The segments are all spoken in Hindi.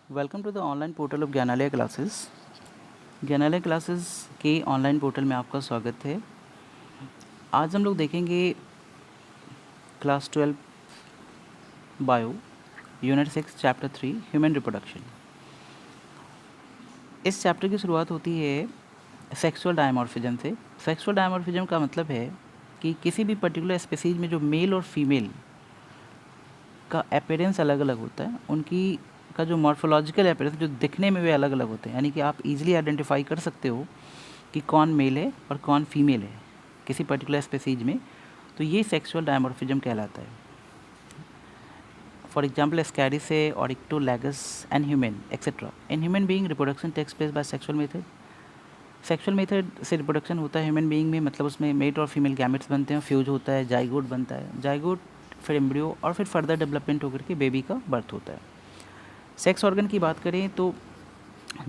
Welcome to the online portal of Gyanalaya classes. Gyanalaya classes के ऑनलाइन पोर्टल में आपका स्वागत है। आज हम लोग देखेंगे class 12 bio unit 6 chapter 3 human reproduction. इस चैप्टर की शुरुआत होती है सेक्सुअल डायमॉर्फिज्म से। सेक्सुअल डायमॉर्फिज्म का मतलब है कि किसी भी पर्टिकुलर स्पीसीज में जो मेल और फीमेल का अपीयरेंस अलग अलग होता है, उनकी का जो मॉर्फोलॉजिकल अपीयरेंस जो दिखने में वे अलग अलग होते हैं, यानी कि आप इजीली आइडेंटिफाई कर सकते हो कि कौन मेल है और कौन फीमेल है किसी पर्टिकुलर स्पीसीज में, तो ये सेक्सुअल डायमॉर्फिज्म कहलाता है। फॉर एग्जाम्पल स्कैरिस है, oryctolagus and human etcetera. In human being reproduction takes place by sexual method. Sexual method से रिप्रोडक्शन होता है ह्यूमन बीइंग में, मतलब उसमें मेट और फीमेल गैमेट्स बनते हैं, फ्यूज होता है, जाइगोट बनता है, जाइगोट फिर एम्ब्रियो और फिर फर्दर डेवलपमेंट होकर के बेबी का बर्थ होता है। सेक्स ऑर्गन की बात करें तो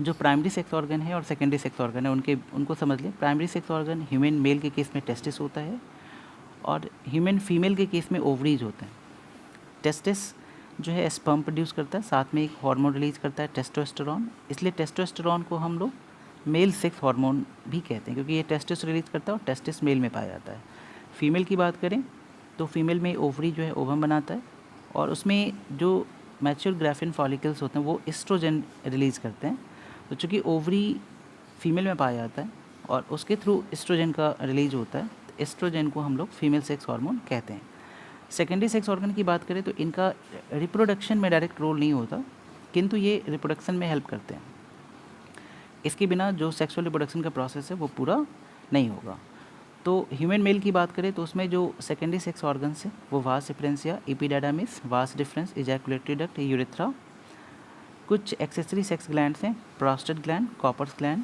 जो प्राइमरी सेक्स ऑर्गन है और सेकेंडरी सेक्स ऑर्गन है उनको समझ लें। Primary sex organ human male के केस में टेस्टिस होता है और ह्यूमन फीमेल के केस में ओवरीज होते हैं। टेस्टिस जो है स्पर्म प्रोड्यूस करता है, साथ में एक हार्मोन रिलीज करता है टेस्टोस्टेरोन, इसलिए टेस्टोस्टेरोन को हम लोग मेल सेक्स हार्मोन भी कहते हैं, क्योंकि ये टेस्टिस रिलीज करता है और टेस्टिस मेल में पाया जाता है। फीमेल की बात करें तो फीमेल में ओवरी जो है ओवम बनाता है और उसमें जो मैच्योर ग्राफिन फॉलिकल्स होते हैं वो एस्ट्रोजन रिलीज़ करते हैं। तो चूँकि ओवरी फीमेल में पाया जाता है और उसके थ्रू एस्ट्रोजन का रिलीज होता है, तो एस्ट्रोजन को हम लोग फीमेल सेक्स हार्मोन कहते हैं। सेकेंडरी सेक्स ऑर्गन की बात करें तो इनका रिप्रोडक्शन में डायरेक्ट रोल नहीं होता, किंतु ये रिप्रोडक्शन में हेल्प करते हैं। इसके बिना जो सेक्सुअल रिप्रोडक्शन का प्रोसेस है वो पूरा नहीं होगा। तो ह्यूमन मेल की बात करें तो उसमें जो सेकेंडरी सेक्स ऑर्गन्स है वो वास deferentia, epididymis, vas deferens, ejaculatory duct, urethra. कुछ एक्सेसरी सेक्स ग्लैंड्स हैं, prostate gland, Cowper's gland,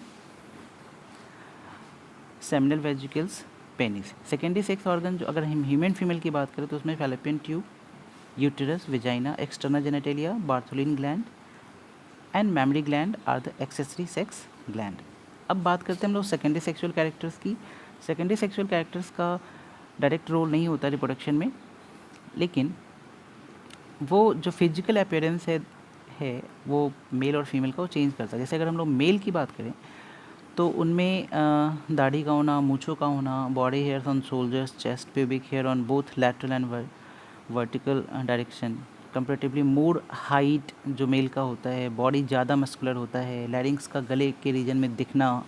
seminal vesicles, penis. Secondary sex organ जो अगर हम ह्यूमन फीमेल की बात करें तो उसमें fallopian tube, uterus, vagina, external genitalia, Bartholin gland and mammary gland are the accessory sex gland. अब बात करते हैं हम लोग सेकेंडरी सेक्सुअल कैरेक्टर्स की। सेकेंडरी सेक्सुअल कैरेक्टर्स का डायरेक्ट रोल नहीं होता रिप्रोडक्शन में, लेकिन वो जो फिजिकल अपीयरेंस है वो मेल और फीमेल का वो चेंज करता है। जैसे अगर हम लोग मेल की बात करें तो उनमें दाढ़ी का होना, मूँछों का होना, body hairs on shoulders, chest, pubic hair on both lateral and vertical direction, comparatively more height जो मेल का होता है, बॉडी ज़्यादा मस्कुलर होता है, लैरिंग्स का गले के रीजन में दिखना,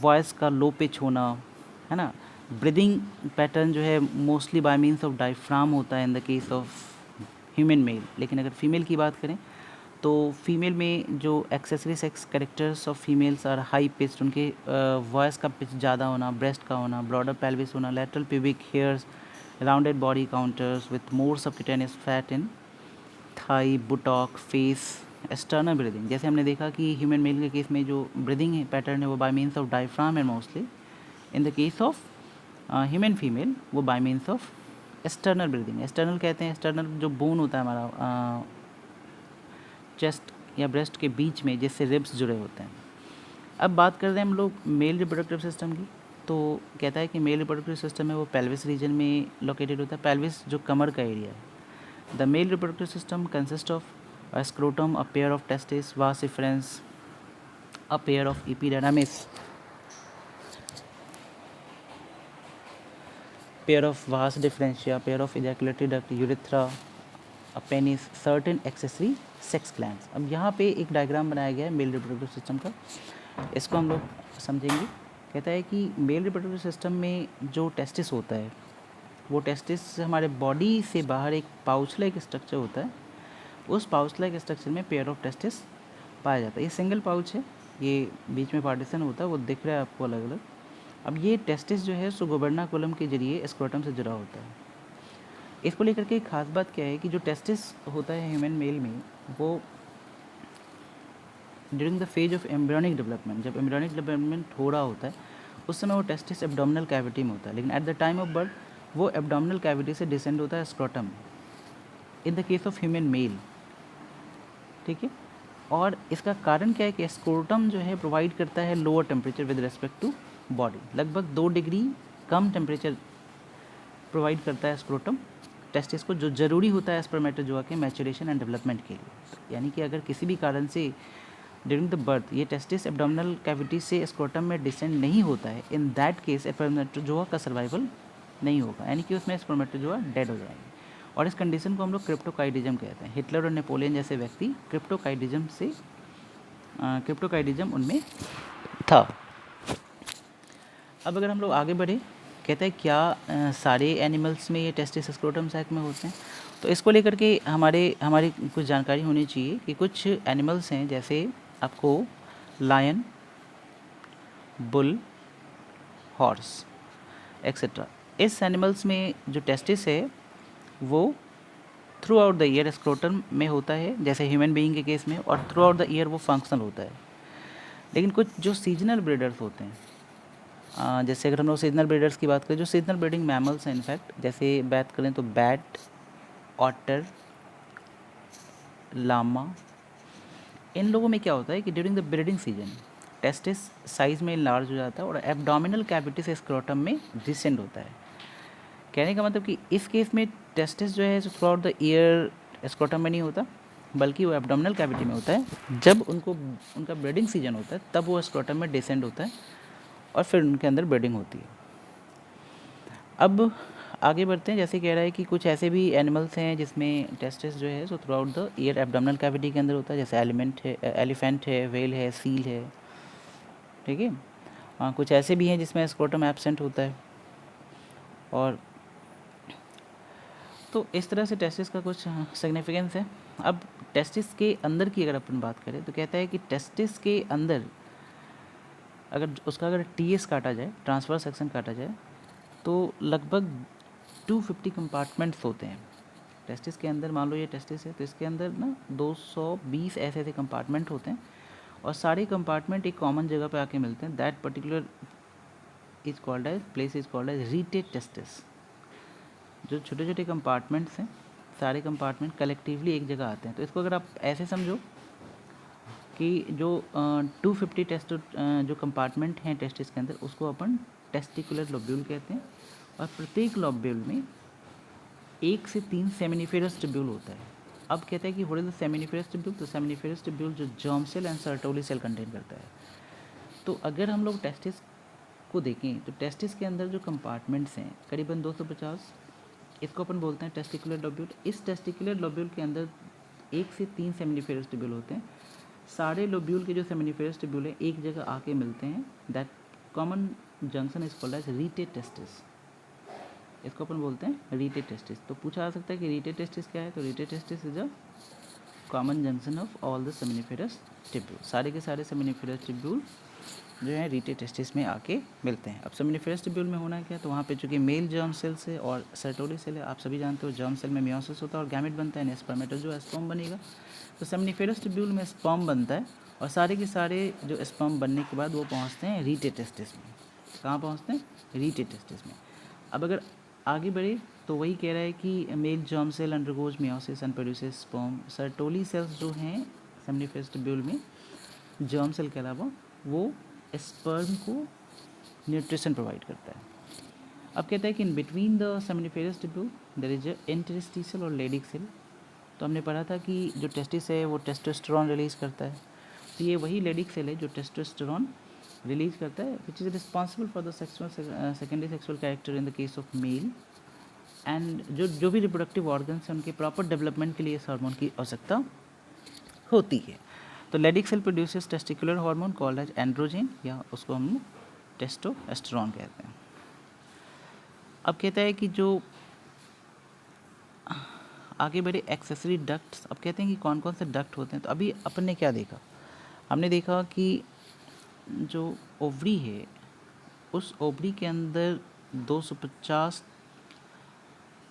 वॉइस का लो पिच होना, है ना। ब्रीदिंग पैटर्न जो है mostly bye means of diaphragm होता है इन the case of human male. लेकिन अगर फीमेल की बात करें तो फीमेल में जो accessory sex characters of females are high pitched, उनके वॉइस का पिच ज़्यादा होना, ब्रेस्ट का होना, ब्रॉडर पेल्विस होना, lateral pubic hairs, rounded body contours with more subcutaneous fat in thigh, buttock, face, external breathing. जैसे हमने देखा कि ह्यूमन मेल के केस में जो ब्रीदिंग पैटर्न है वो बाय मीन्स ऑफ डायफ्राम है mostly. In the case of human female वो by means of external breathing. External कहते हैं एक्सटर्नल जो बोन होता है हमारा चेस्ट या ब्रेस्ट के बीच में, जिससे रिब्स जुड़े होते हैं। अब बात करते हैं हम लोग मेल रिप्रोडक्टिव सिस्टम की। तो कहता है कि मेल रिप्रोडक्टिव सिस्टम है वो पेल्विस रीजन में लोकेटेड होता है। पेल्विस जो कमर का एरिया है। The male reproductive system consist of a scrotum, a pair of testes, vas efferents, a pair of epididymis, pair of vas differentia, pair of ejaculatory duct, urethra, a penis, certain accessory sex glands। अब यहाँ पे एक डायग्राम बनाया गया है मेल रिप्रोडक्टिव सिस्टम का, इसको हम लोग समझेंगे। कहता है कि मेल रिप्रोडक्टिव सिस्टम में जो टेस्टिस होता है वो टेस्टिस हमारे बॉडी से बाहर एक पाउच लाइक स्ट्रक्चर होता है। उस पाउच लाइक स्ट्रक्चर में पेयर ऑफ टेस्टिस पाया जाता है। ये सिंगल पाउच है, ये बीच में पार्टीशन होता है, वो दिख रहा है आपको अलग अलग। अब ये टेस्टिस जो है सुगोबर्ना कोलम के जरिए स्क्रोटम से जुड़ा होता है। इसको लेकर के एक खास बात क्या है कि जो टेस्टिस होता है ह्यूमन मेल में, वो during the phase of embryonic development, जब एम्ब्रियोनिक डेवलपमेंट हो रहा होता है उस समय वो टेस्टिस एब्डोमिनल कैविटी में होता है, लेकिन at the time of birth वो एब्डोमिनल कैविटी से डिसेंड होता है scrotum in the case of human male. ठीक है। और इसका कारण क्या है कि स्क्रोटम जो है प्रोवाइड करता है lower temperature with respect to body. लगभग 2 डिग्री कम टेम्परेचर प्रोवाइड करता है स्क्रोटम टेस्टिस को जो ज़रूरी होता है स्पर्मेटोजोआ के मैचुरेशन एंड डेवलपमेंट के लिए। यानी कि अगर किसी भी कारण से ड्यूरिंग द बर्थ ये टेस्टिस एब्डोमिनल कैविटी से स्क्रोटम में डिसेंड नहीं होता है, इन दैट केस स्पर्मेटोजोआ का सर्वाइवल नहीं होगा, यानी कि उसमें स्पर्मेटोजोआ डेड हो जाएंगे। और इस कंडीशन को हम लोग क्रिप्टोकाइडिज्म कहते हैं। हिटलर और नेपोलियन जैसे व्यक्ति क्रिप्टोकाइडिज्म उनमें था। अब अगर हम लोग आगे बढ़े, कहते हैं क्या सारे एनिमल्स में ये टेस्टिस स्क्रोटम सैक में होते हैं, तो इसको लेकर के हमारी कुछ जानकारी होनी चाहिए कि कुछ एनिमल्स हैं, जैसे आपको लायन, बुल, हॉर्स एक्सेट्रा। इस एनिमल्स में जो टेस्टिस है वो through out the year scrotum में होता है, जैसे ह्यूमन बीइंग के केस में, और थ्रू आउट द ईयर वो फंक्शनल होता है। लेकिन कुछ जो सीजनल ब्रीडर्स होते हैं, जैसे अगर हम लोग सीजनल ब्रीडर्स की बात करें, जो सीजनल ब्रीडिंग मैमल्स हैं, इनफैक्ट जैसे बात करें तो बैट, ऑटर, लामा, इन लोगों में क्या होता है कि during the breeding season testis size में लार्ज हो जाता है और एब्डोमिनल कैविटी से स्क्रोटम में डिसेंड होता है। कहने का मतलब कि इस केस में टेस्टिस जो है through out the year scrotum में नहीं होता, बल्कि वो एब्डोमिनल कैविटी में होता है। जब उनका ब्रीडिंग सीजन होता है तब वो स्क्रोटम में डिसेंड होता है और फिर उनके अंदर ब्रीडिंग होती है। अब आगे बढ़ते हैं, जैसे कह रहा है कि कुछ ऐसे भी एनिमल्स हैं जिसमें टेस्टिस जो है so through out the year abdominal cavity के अंदर होता है, जैसे एलिफेंट है, व्हेल है, सील है, ठीक है। कुछ ऐसे भी हैं जिसमें स्क्रोटम एब्सेंट होता है। और तो इस तरह से टेस्टिस का कुछ सिग्निफिकेंस है। अब टेस्टिस के अंदर की अगर अपन बात करें तो कहता है कि टेस्टिस के अंदर अगर टीएस काटा जाए, ट्रांसफर सेक्शन काटा जाए, तो लगभग 250 कंपार्टमेंट्स होते हैं टेस्टिस के अंदर। मान लो ये टेस्टिस है तो इसके अंदर ना 220 ऐसे कंपार्टमेंट होते हैं और सारे कंपार्टमेंट एक कॉमन जगह पे आके मिलते हैं। That particular place is called as rete testis. जो छोटे छोटे कंपार्टमेंट्स हैं, सारे कंपार्टमेंट कलेक्टिवली एक जगह आते हैं। तो इसको अगर आप ऐसे समझो कि जो 250 जो कंपार्टमेंट हैं टेस्टिस के अंदर, उसको अपन टेस्टिकुलर लोब्यूल कहते हैं। और प्रत्येक लोब्यूल में 1 से 3 सेमिनिफेरस ट्यूब्यूल होता है। अब कहते हैं कि what is the seminiferous tubule, तो सेमिनिफेरस ट्यूब्यूल जो germ cell and Sertoli cell contain करता है। तो अगर हम लोग टेस्टिस को देखें तो टेस्टिस के अंदर जो कंपार्टमेंट्स हैं करीबन 250, इसको अपन बोलते हैं टेस्टिकुलर लोब्यूल। इस टेस्टिकुलर लोब्यूल के अंदर 1 से 3 सेमिनिफेरस ट्यूब्यूल होते हैं। सारे लोब्यूल के जो सेमिनिफेरस ट्यूब्यूल हैं एक जगह आके मिलते हैं। That common junction is called as rete testis. इसको अपन बोलते हैं रीटेड टेस्टिस। तो पूछा जा सकता है कि रीटेड टेस्टिस क्या है, तो rete testis is a common junction of all the seminiferous tubule. सारे के सारे सेमिनिफेरस ट्यूब्यूल जो है रीटेड टेस्टिस में आके मिलते हैं। अब सेमिनिफेरस ट्यूब्यूल में होना क्या, तो वहाँ पे चूँकि मेल जर्म सेल से और सर्टोली सेल है, आप सभी जानते हो जर्म सेल में मियोसिस होता है और गैमेट बनता है, स्पर्मेटोजोआ स्पर्म बनेगा। तो सेमिनिफेरस ट्यूब्यूल में स्पर्म बनता है और सारे के सारे जो स्पर्म बनने के बाद वो पहुँचते हैं रीटेड टेस्टिस में। कहाँ पहुँचते हैं, रीटेड टेस्टिस में। अब अगर आगे बढ़े तो वही कह रहा है कि male germ cell undergoes meiosis and produces sperm. Sertoli cells जो हैं सेमिनिफेरस ट्यूब्यूल में जर्म सेल के अलावा, वो स्पर्म को न्यूट्रिशन प्रोवाइड करता है। अब कहता है कि in between the seminiferous tubule there is interstitial और लेडिक सेल। तो हमने पढ़ा था कि जो टेस्टिस है वो टेस्टोस्टेरोन रिलीज करता है, तो ये वही लेडिक सेल है जो टेस्टोस्टेरोन रिलीज करता है, which is responsible for the secondary sexual character in the case of male. And जो भी रिप्रोडक्टिव ऑर्गन्स हैं उनके प्रॉपर डेवलपमेंट के लिए इस हार्मोन की आवश्यकता होती है। तो Leydig cell produces testicular hormone called as androgen, या उसको हम टेस्टोस्टेरोन कहते हैं। अब कहता है कि जो आगे बढ़े एक्सेसरी डक्ट्स। अब कहते हैं कि कौन कौन से डक्ट होते हैं। तो अभी अपन ने क्या देखा, हमने देखा कि जो ओवरी है उस ओवरी के अंदर 250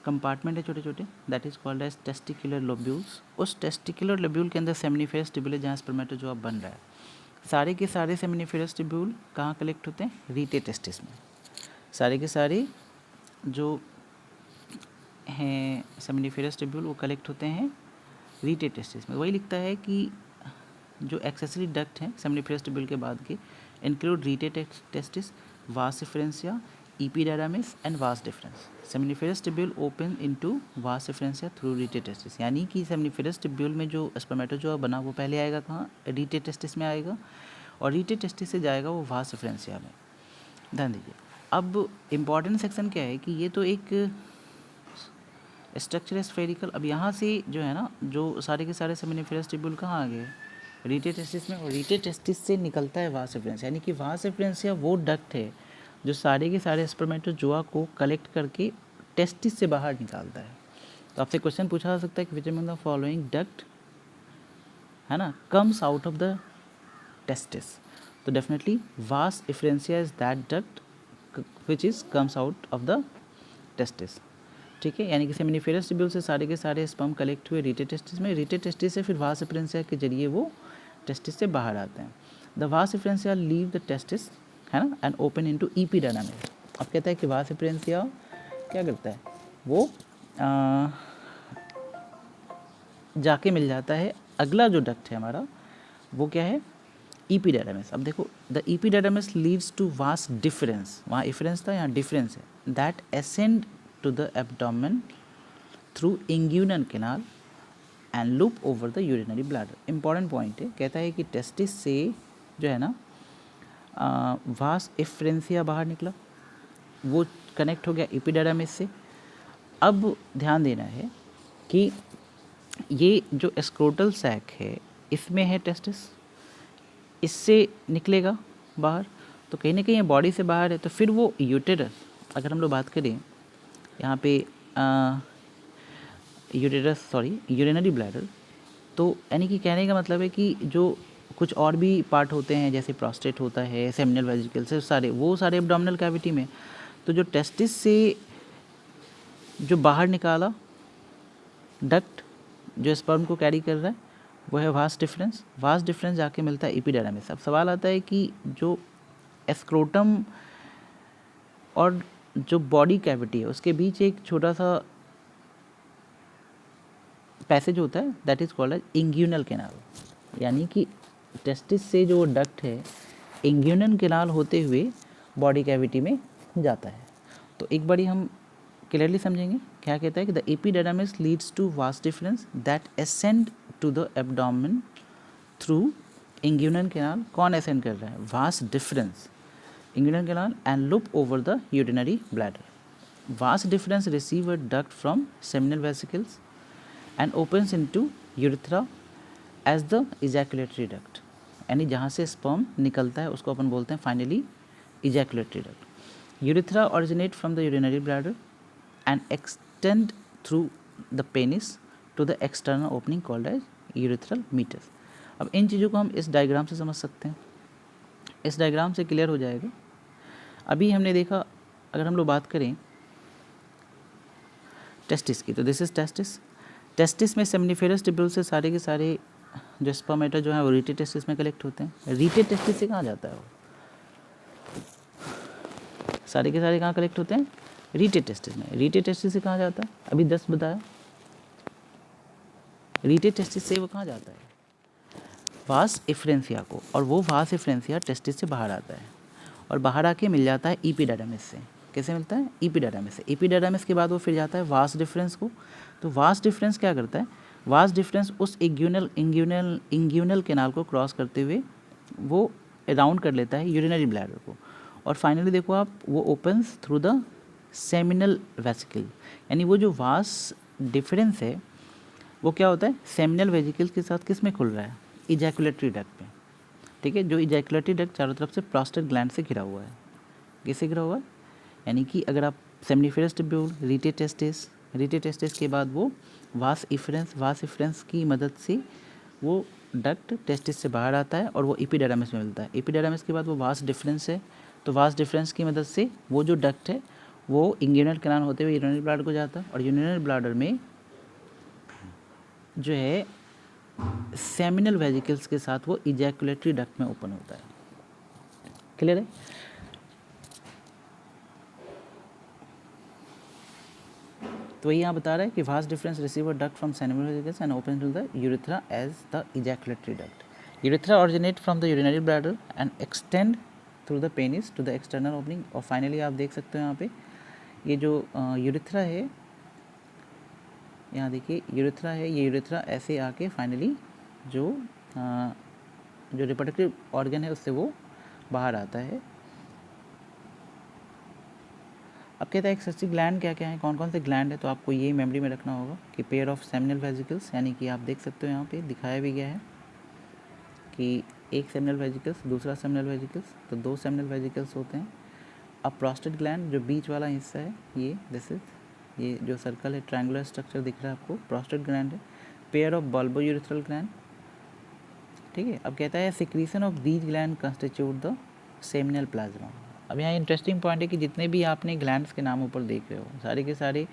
कंपार्टमेंट है छोटे छोटे, that is called as testicular lobules. उस टेस्टिकुलर लोब्यूल के अंदर सेमिनिफेरस ट्यूब्यूल है जहाँ स्पर्मेटोजोआ बन रहा है। सारे के सारे सेमिनिफेरस ट्यूब्यूल कहाँ कलेक्ट होते हैं, रीटेड टेस्टिस में। सारे के सारे जो हैं सेमिनिफेरस ट्यूब्यूल वो कलेक्ट होते हैं रीटेड टेस्टिस में। वही लिखता है कि जो एक्सेसरी डक्ट हैं सेमिनिफेरस ट्यूब्यूल के बाद के इंक्लूड रीटेड टेस्टिस, वास differentia, epididymis and vas deferens. Seminiferous tubule open into vas deferentia through rete testis. यानी कि seminiferous tubule में जो स्पर्मेटोजोआ बना वो पहले आएगा कहाँ, rete testis में आएगा, और rete testis से जाएगा वो vas deferentia में. ध्यान दीजिए. अब इम्पॉर्टेंट सेक्शन क्या है कि ये तो एक स्ट्रक्चर स्फेरिकल. अब यहाँ से जो है ना, जो सारे के सारे सेमिनिफेरस ट्यूब्यूल कहाँ आ गए, रीटे टेस्टिस में, और रीटे टेस्टिस से निकलता है वास एफरेंसिया. यानी कि वास एफरेंसिया वो डक्ट है जो सारे के सारे स्पर्मेटोजोआ को कलेक्ट करके टेस्टिस से बाहर निकालता है. तो आपसे क्वेश्चन पूछा जा सकता है कि which among the following duct है ना comes out of the testis. तो डेफिनेटली वास एफरेंसिया is that duct which is comes out of the testis. ठीक है, यानी कि सेमिनिफेरस ट्यूब्यूल से सारे के सारे स्पर्म कलेक्ट हुए रीटे टेस्टिस में, रीटे टेस्टिस से फिर वास एफरेंसिया के जरिए वो टेस्टिस से बाहर आते हैं. द वास एफरेंसिया लीव द टेस्टिस है ना एंड ओपन इनटू एपिडिडाइमिस. अब कहता है कि वास एफरेंसिया क्या करता है, वो जाके मिल जाता है. अगला जो डक्ट है हमारा वो क्या है, एपिडिडाइमिस. अब देखो, the epididymis leads to vas deferens. वहाँ इफरेंस था, यहाँ डिफरेंस है. That ascend to the abdomen through inguinal canal and loop over the urinary bladder. Important point है, कहता है कि टेस्टिस से जो है ना वास एफरेंसिया बाहर निकला, वो कनेक्ट हो गया एपिडिडाइमिस से. अब ध्यान देना है कि ये जो स्क्रोटल सैक है इसमें है टेस्टिस, इससे निकलेगा बाहर, तो कहीं ना कहीं बॉडी से बाहर है. तो फिर वो यूटेरस, अगर हम लोग बात करें यहाँ पे यूरिनरी ब्लैडर, तो यानी कि कहने का मतलब है कि जो कुछ और भी पार्ट होते हैं जैसे प्रोस्टेट होता है, सेमिनल वेजिकल्स, वो सारे एब्डोमिनल कैविटी में. तो जो टेस्टिस से जो बाहर निकाला डक्ट जो स्पर्म को कैरी कर रहा है वो है वास डिफरेंस. वास डिफरेंस जाके मिलता है एपिडिडाइमिस. अब सवाल आता है कि जो स्क्रोटम और जो बॉडी कैविटी है उसके बीच एक छोटा सा पैसेज होता है, that is called as inguinal canal. यानी कि टेस्टिस से जो डक्ट है इंग्यूनल कैनाल होते हुए बॉडी कैविटी में जाता है. तो एक बारी हम क्लियरली समझेंगे क्या कहता है कि the epididymis leads to vas deferens that ascend to the abdomen through inguinal canal. कौन असेंड कर रहा है, vas deferens, inguinal canal, and loop over the urinary bladder. Vas deferens receive a duct from seminal vesicles and opens into urethra as the ejaculatory duct. यानी जहाँ से स्पर्म निकलता है उसको अपन बोलते हैं finally ejaculatory duct. Urethra originate from the urinary bladder and extend through the penis to the external opening called as urethral meatus. अब इन चीज़ों को हम इस डायग्राम से समझ सकते हैं, इस डायग्राम से क्लियर हो जाएगा. अभी हमने देखा, अगर हम लोग बात करें टेस्टिस की, तो दिस इज टेस्टिस. टेस्टिस में सेमिनिफेरस ट्यूब्यूल से सारे के सारे जो स्पर्मेटा जो है वो रीटे टेस्टिस में कलेक्ट होते हैं. रीटे टेस्टिस से कहाँ जाता है वो, सारे के सारे कहाँ कलेक्ट होते हैं, रीटे टेस्टिस में. रीटे टेस्टिस से कहाँ जाता है, अभी 10 बताया. रीटे टेस्टिस से वो कहाँ जाता है, वास एफरेंसिया को, और वो वास एफरेंसिया टेस्टिस से बाहर आता है और बाहर आके मिल जाता है एपिडिडाइमिस से. कैसे मिलता है, एपिडिडाइमिस से. एपिडिडाइमिस के बाद वो फिर जाता है वास डिफरेंस को. तो वास डिफरेंस क्या करता है, वास डिफरेंस उस इंग्यूनल कैनाल को क्रॉस करते हुए वो राउंड कर लेता है यूरिनरी ब्लैडर को, और फाइनली देखो आप, वो opens through the seminal vesicle. यानी वो जो वास डिफरेंस है वो क्या होता है, सेमिनल वेजिकल के साथ किस में खुल रहा है, इजैकुलेटरी डक्ट में. ठीक है, जो इजैकुलेटरी डक्ट चारों तरफ से प्रोस्टेट ग्लैंड से घिरा हुआ है. किससे घिरा हुआ है, यानी कि अगर आप सेमिनिफेरस ट्यूब्यूल, रीटे टेस्टिस के बाद वो वास इफरेंस की मदद से वो डक्ट टेस्टिस से बाहर आता है और वो एपिडिडाइमिस में मिलता है. एपिडिडाइमिस के बाद वो वास डिफरेंस है, तो वास डिफरेंस की मदद से वो जो डक्ट है वो इंग्यूनल कैनाल होते हुए यूरिनरी ब्लैडर को जाता है, और यूरिनरी ब्लैडर में जो है सेमिनल वेजिकल्स के साथ वो इजैकुलेटरी डक्ट में ओपन होता है. क्लियर है. तो ये यहाँ बता रहा है कि vas deferens receive a duct from seminal vesicles and open to the urethra as the ejaculatory duct. Urethra originate from the urinary bladder and extend through the penis to the external opening. और फाइनली आप देख सकते हो यहाँ पे ये जो यूरिथ्रा है, यहाँ देखिए यूरिथ्रा है, ये यूरिथ्रा ऐसे आके फाइनली जो जो रिप्रोडक्टिव ऑर्गन है उससे वो बाहर आता है। अब कहता है एक्सेसिव ग्लैंड क्या क्या है, कौन कौन से ग्लैंड है, तो आपको ये मेमोरी में रखना होगा कि पेयर ऑफ सेमिनल वेजिकल्स, यानी कि आप देख सकते हो यहाँ पे दिखाया भी गया है कि एक सेमिनल वेजिकल्स, दूसरा सेमिनल वेजिकल्स, तो 2 सेमिनल वेजिकल्स होते हैं। अब प्रोस्टेट ग्लैंड जो बीच वाला हिस्सा है, ये दिस इज, ये जो सर्कल है ट्रायंगुलर स्ट्रक्चर दिख रहा है आपको, प्रोस्टेट ग्लैंड है। Pair of bulbo urethral gland, ठीक है। अब कहता है secretion of these gland constitute the seminal plasma. अब यहाँ इंटरेस्टिंग पॉइंट है कि जितने भी आपने ग्लैंड्स के नाम ऊपर देख रहे हो, सारे के सारे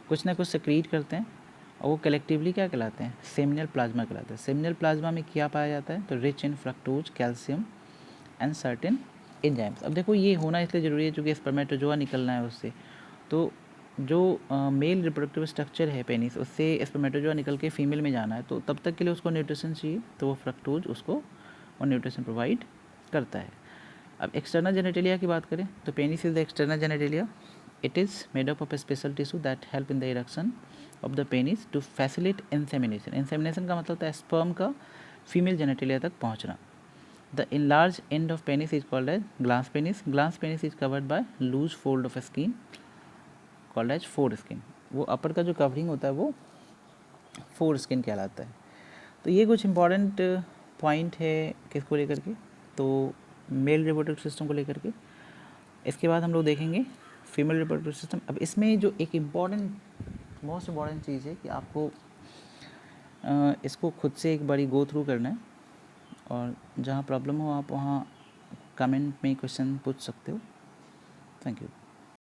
कुछ ना कुछ सिक्रीट करते हैं और वो कलेक्टिवली क्या कहलाते हैं, सेमिनल प्लाज्मा कहलाते हैं। सेमिनल प्लाज्मा में क्या पाया जाता है, तो rich in fructose, calcium and certain enzymes. अब देखो ये होना इसलिए ज़रूरी है क्योंकि स्पर्मेटोजोआ निकलना है उससे, तो जो मेल रिप्रोडक्टिव स्ट्रक्चर है पेनिस, उससे स्पर्मेटोजोआ निकल के फीमेल में जाना है, तो तब तक के लिए उसको न्यूट्रिशन चाहिए, तो वो फ्रक्टोज उसको और न्यूट्रिशन प्रोवाइड करता है। अब एक्सटर्नल जेनेटेलिया की बात करें तो penis is the external genitalia. It is made up of a special tissue that help in the erection of the penis to facilitate insemination। insemination का मतलब होता है स्पर्म का फीमेल जेनेटेलिया तक पहुंचना। The enlarged end of penis is called as glans penis। glans penis is covered by loose fold of skin called as foreskin। वो अपर का जो कवरिंग होता है वो फोरस्किन कहलाता है। तो ये कुछ इंपॉर्टेंट पॉइंट है किसको लेकर के, तो मेल रिप्रोडक्टिव सिस्टम को लेकर के। इसके बाद हम लोग देखेंगे फीमेल रिप्रोडक्टिव सिस्टम। अब इसमें जो एक इम्पॉर्टेंट मोस्ट इम्पॉर्टेंट चीज़ है कि आपको इसको खुद से एक बारी गो थ्रू करना है, और जहाँ प्रॉब्लम हो आप वहाँ कमेंट में क्वेश्चन पूछ सकते हो। Thank you.